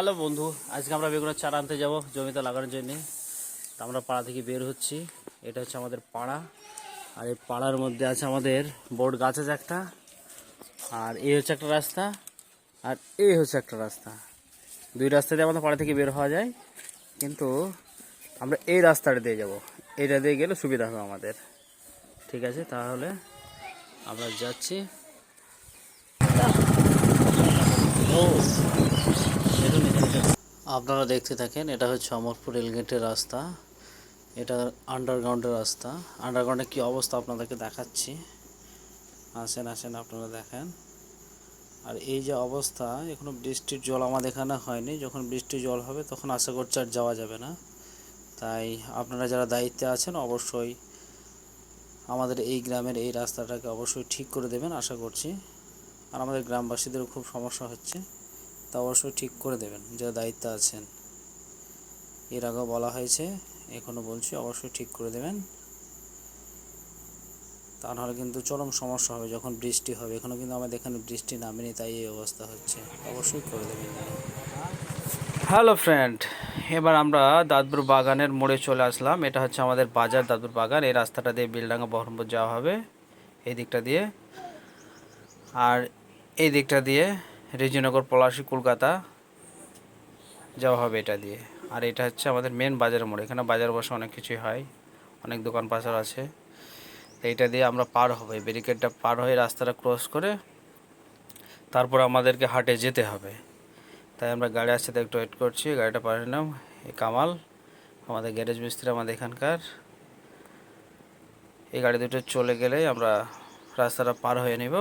Hello বন্ধু, আজকে আমরা বেগুনের চারা আনতে যাব জমিতে লাগানোর জন্য। তো আমরা পাড়া থেকে বের হচ্ছি। এটা হচ্ছে আমাদের পাড়া, আর এই পাড়ার মধ্যে আছে আমাদের বট গাছ আছে একটা, আর এই হচ্ছে একটা রাস্তা, আর এই হচ্ছে একটা রাস্তা। দুই রাস্তা দিয়ে আমাদের পাড়া থেকে বের হওয়া যায়, কিন্তু আমরা এই রাস্তাটা দিয়ে যাব। এইটা দিয়ে গেলে সুবিধা হবে আমাদের। ঠিক আছে, তাহলে আমরা যাচ্ছি। ও আপনারা দেখতে থাকেন, এটা হচ্ছে অমরপুর রেলগেটের রাস্তা। এটা আন্ডারগ্রাউন্ডের রাস্তা। আন্ডারগ্রাউন্ডে কী অবস্থা আপনাদেরকে দেখাচ্ছি। আসেন আসেন আপনারা দেখেন। আর এই যে অবস্থা, এখনো বৃষ্টির জল আমাদের এখানে হয়নি। যখন বৃষ্টির জল হবে তখন আশা করছি আর যাওয়া যাবে না। তাই আপনারা যারা দায়িত্বে আছেন অবশ্যই আমাদের এই গ্রামের এই রাস্তাটাকে অবশ্যই ঠিক করে দেবেন আশা করছি। আর আমাদের গ্রামবাসীদেরও খুব সমস্যা হচ্ছে, তা অবশ্যই ঠিক করে দেবেন যারা দায়িত্বে আছেন। এর আগেও বলা হয়েছে, এখনও বলছি, অবশ্যই ঠিক করে দেবেন। তা নাহলে কিন্তু চরম সমস্যা হবে যখন বৃষ্টি হবে। এখনও কিন্তু আমাদের এখানে বৃষ্টি নামেনি, তাই এই অবস্থা হচ্ছে। অবশ্যই করে দেবেন। হ্যালো ফ্রেন্ড, এবার আমরা দাঁতপুর বাগানের মোড়ে চলে আসলাম। এটা হচ্ছে আমাদের বাজার দাঁতপুর বাগান। এই রাস্তাটা দিয়ে বেলডাঙ্গা বহরমপুর যাওয়া হবে এই দিকটা দিয়ে, আর এই দিকটা দিয়ে রেজিনগর পলাশী কলকাতা যাওয়া হবে এটা দিয়ে। আর এটা হচ্ছে আমাদের মেন বাজার মোড়। এখানে বাজার বসে অনেক কিছুই হয়, অনেক দোকান পাচার আছে। এইটা দিয়ে আমরা পার হব, এই ব্যারিকেডটা পার হয়ে রাস্তাটা ক্রস করে তারপর আমাদেরকে হাটে যেতে হবে। তাই আমরা গাড়ি আসছে তো একটু ওয়েট করছি। গাড়িটা পার নিলাম। এই কামাল আমাদের গ্যারেজ মিস্ত্রি, আমাদের এখানকার। এই গাড়ি দুটো চলে গেলেই আমরা রাস্তাটা পার হয়ে নিব।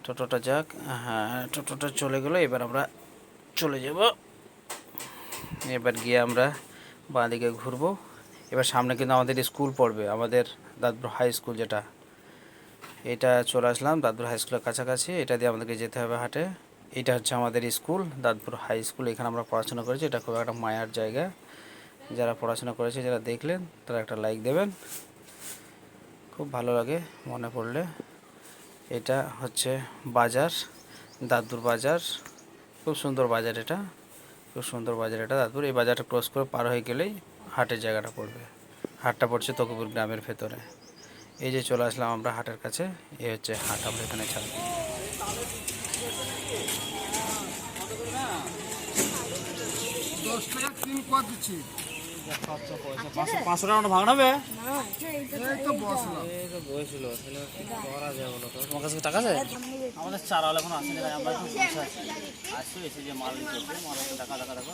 টোটোটা যাক, হ্যাঁ টোটোটা চলে গেলো। এবার আমরা চলে যাব। এবার গিয়ে আমরা বাঁ দিকে ঘুরবো। এবার সামনে কিন্তু আমাদের স্কুল পড়বে, আমাদের দাঁতপুর হাই স্কুল যেটা, এটা চলে আসলাম দাঁতপুর হাই স্কুলের কাছাকাছি। এটা দিয়ে আমাদেরকে যেতে হবে হাটে। এটা হচ্ছে আমাদের স্কুল, দাঁতপুর হাই স্কুল। এখানে আমরা পড়াশোনা করেছি। এটা খুব একটা মায়ার জায়গা। যারা পড়াশোনা করেছে, যারা দেখলেন তারা একটা লাইক দেবেন, খুব ভালো লাগে মনে পড়লে। এটা হচ্ছে বাজার, দাঁতপুর বাজার। খুব সুন্দর বাজার এটা, খুব সুন্দর বাজার এটা দাঁতপুর। এই বাজারটা ক্রস করে পার হয়ে গেলেই হাটের জায়গাটা পড়বে। হাটটা পড়ছে তকুপুর গ্রামের ভেতরে। এই যে চলে আসলাম আমরা হাটের কাছে। এই হচ্ছে হাট, আমরা এখানে ছাড়ব। 10 টাকা 3 কোয়া দিচ্ছি। 500 টাকা ভাঙা হবে। এই তো বসলাম। বসছিল করা যায় বলো তো, তোমার কাছে টাকা আছে? আমাদের চারা হলে এখন আসেনি, আমরা এখন বসে আছি। আসছো এসে যে মাল নিতে হচ্ছে, মাল হচ্ছে টাকা টাকা টাকা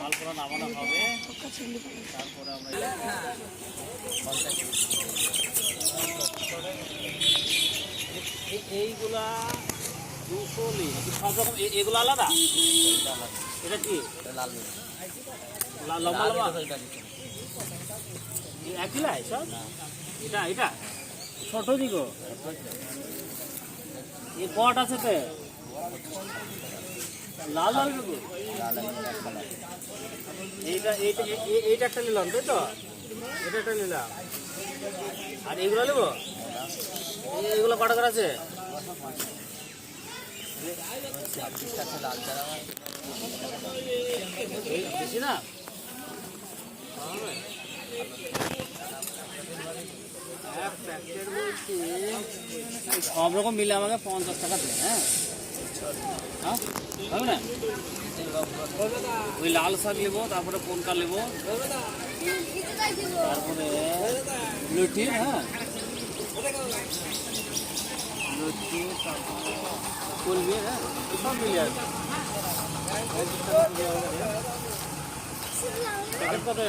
মাল পুরো নামানো হবে। তারপরে আমরা এইগুলা 200 সব রকম। এগুলো আলাদা, এটা কি লাল লম্বা লম্বা একই লাই সব? এটা এটা ছোট দিগো এ বট আছে তো লাল লাল দিগো। এইটা এইটা এইটা একটা নিলাম, তাই তো? এটা একটা নিলাম। আর এগুলো নেবো? এগুলো কটা করে আছে? বেশি না, সব রকম মিলে আমাকে 50 টাকা দেবে। হ্যাঁ হবে না? ওই লাল শাক নেবো, তারপরে কোনটা নেবো, তারপরে লুচি। হ্যাঁ লুচি, তারপরে কলমি। হ্যাঁ সব মিলে আছে। প্যাকেট কত?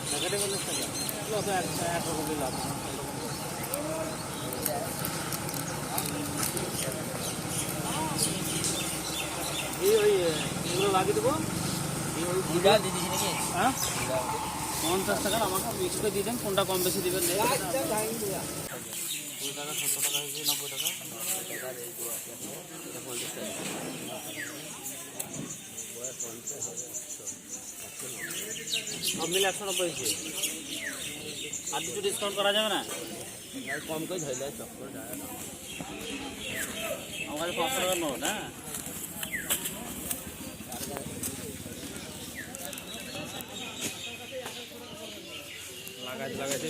প্যাকেটে 50 টাকা। কত? একরকম দিলাম। এই ওই এগুলো লাগিয়ে দেবো। হ্যাঁ 50 টাকার আমাকে মিক্স করে দিয়ে দেন। কোনটা কম বেশি দেবেন? 2 টাকা 70 টাকা হয়েছে, 90 টাকা। সব মিলে 190 হয়েছে। আর কিছু ডিসকাউন্ট করা যাবে না? কম করে ধরলে চক্কর যায় না আমার কাছে 500 টাকার নোট হ্যাঁ লাগাইতে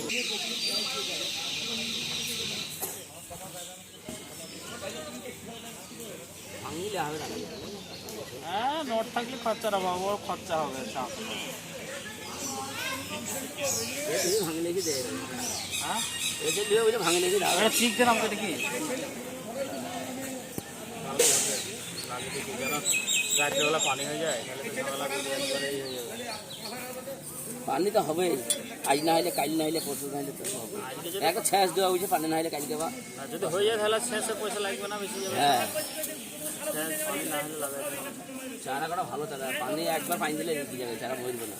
ভাঙলে হবে না হ্যাঁ নোট থাকলে খরচাটা পাবো খরচা হবে চাপ ভাঙলে কি দেয় হ্যাঁ ভাঙলে কি ঠিক দেন আমাকে দেখি রাত্রেবেলা পানি হয়ে যায় পানি তো হবে আজ না হলে কাল না হলে পরশু না হলে হবে একটা শেষ দেওয়া হয়েছে পানি না হলে কাল দেওয়া যদি হয়ে যায় তাহলে শেষে পয়সা লাগবে না বেশি যাবে হ্যাঁ পানি না হলে লাগাই চারা করা ভালো চারা পানি একবার পানি দিলে রেখে যাবে চারা মরবে না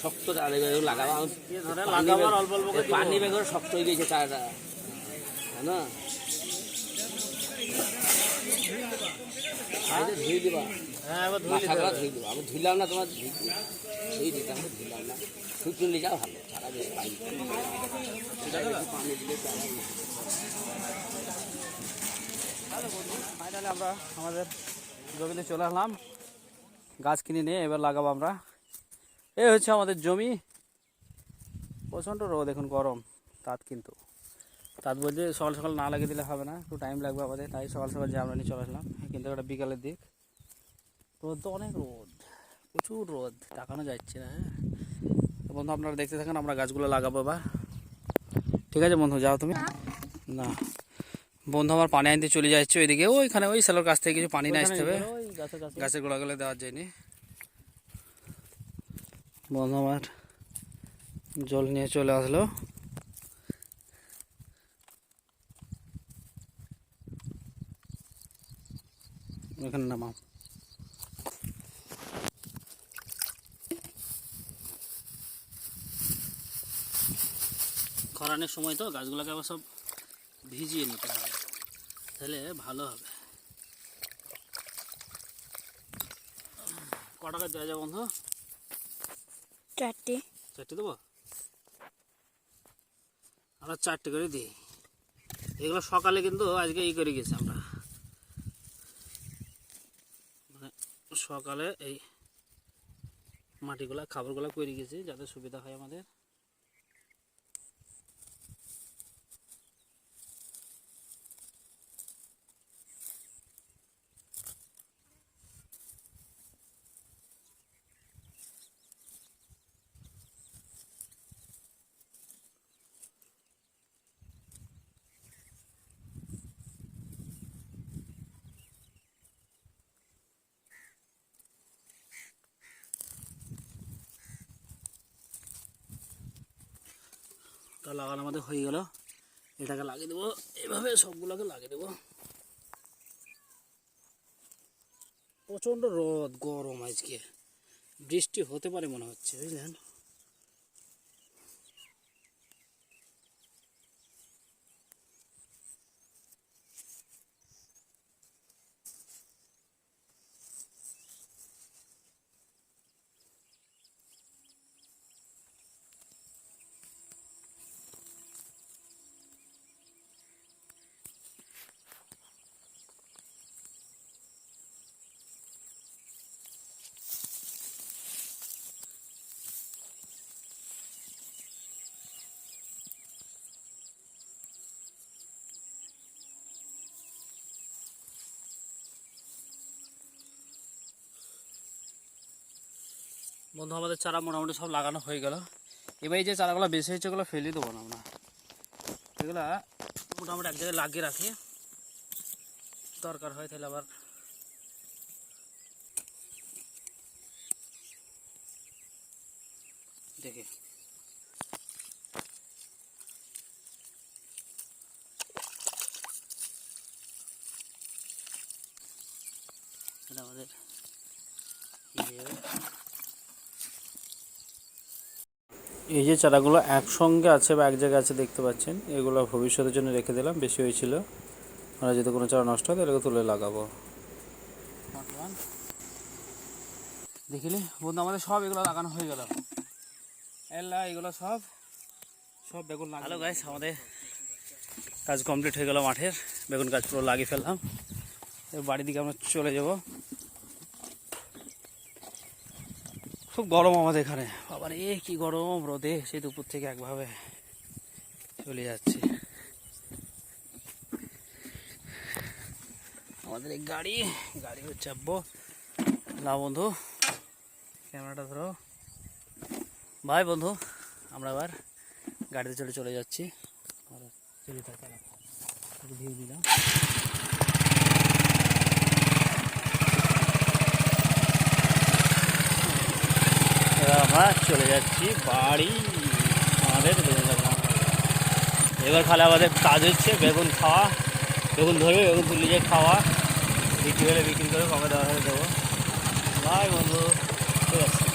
শক্ত চারা লাগাবো অল্প অল্প পানি বেগর শক্ত হয়ে গেছে চারাটা তাই না ধুয়ে দিবা হ্যাঁ এবার ধুয়ে দেবো আবার ধুইলাম না তোমার ধুয়ে দিতাম ধুইলাম না শুকিয়ে নিয়ে যাও ভালো সারা বেশ পানি পানি দিলে ফাইনালি আমরা আমাদের জমিতে চলে আসলাম গাছ কিনে নিয়ে এবার লাগাবো আমরা এই হচ্ছে আমাদের জমি প্রচণ্ড রোদ এখন গরম তাত কিন্তু তাত বলতে সকাল সকাল না লাগিয়ে দিলে হবে না একটু টাইম লাগবে আমাদের তাই সকাল সকাল যে আমরা নিয়ে চলে আসলাম কিন্তু একটা বিকালের দিক রোদ তো অনেক রোদ প্রচুর রোদ তাকানো যাচ্ছে না হ্যাঁ বন্ধু আপনারা দেখতে থাকেন আমরা গাছগুলো লাগাবো এবার ঠিক আছে বন্ধু যাও তুমি না বন্ধু আমার পানি আনতে চলে যাচ্ছে ওইদিকে ওইখানে ওই সেলোর কাছ থেকে কিছু পানি নিয়ে আসতে হবে গাছের গোড়াগুলো দেওয়ার জন্যে বন্ধু আমার জল নিয়ে চলে আসলো এখানে নামাও খরানের সময় তো গাছগুলোকে আবার সব ভিজিয়ে নিতে হবে তাহলে ভালো হবে ক টাকা দেওয়া যায় বন্ধু 4টে দেবো আমরা 4টে করে দিই এগুলো সকালে কিন্তু আজকে ই করে গেছি আমরা মানে সকালে এই মাটিগুলা খাবারগুলো করে গেছি যাতে সুবিধা হয় আমাদের তা লাগানো আমাদের হয়ে গেল এটাকে লাগিয়ে দেবো এইভাবে সবগুলোকে লাগিয়ে দেবো প্রচণ্ড রোদ গরম আজকে বৃষ্টি হতে পারে মনে হচ্ছে বুঝলেন বন্ধু আমাদের চারা মোটামুটি সব লাগানো হয়ে গেল এবার এই যে চারাগুলো বেশি হয়েছে ওগুলো ফেলে দেবো না আমরা এগুলা মোটামুটি এক জায়গায় লাগিয়ে রাখি দরকার হয় তাহলে আবার দেখি এটা আমাদের এই যে চারাগুলো একসঙ্গে আছে বা এক জায়গায় আছে দেখতে পাচ্ছেন এগুলো ভবিষ্যতের জন্য রেখে দিলাম বেশি হয়েছিল আমরা যদি কোনো চারা নষ্ট হয় তাহলে তুলে লাগাবো দেখিলে বন্ধু আমাদের সব এগুলো লাগানো হয়ে গেল এগুলো সব বেগুন লাগানো। হ্যালো গাইস আমাদের কাজ কমপ্লিট হয়ে গেল মাঠের, বেগুন গাছ পুরো লাগিয়ে ফেললাম। এবার বাড়ির দিকে আমরা চলে যাব। খুব গরম আমাদের এখানে, বাবার কি গরম, রোদে সেই দুপুর থেকে একভাবে চলে যাচ্ছে। আমাদের এই গাড়ি চাপবো না বন্ধু, ক্যামেরাটা ধরো ভাই বন্ধু। আমরা আবার গাড়িতে চলে যাচ্ছি। ভিউ দিলাম। এবার আমরা চলে যাচ্ছি বাড়ি আমাদের বেগুন গাছ। এবার খালি আমাদের কাজ হচ্ছে বেগুন খাওয়া, বেগুন ধরবে, বেগুন তুলে যে খাওয়া, বিক্রি হলে বিক্রি করে কমে দেওয়া হয়ে দেবো। ভাই বন্ধু ঠিক আছে।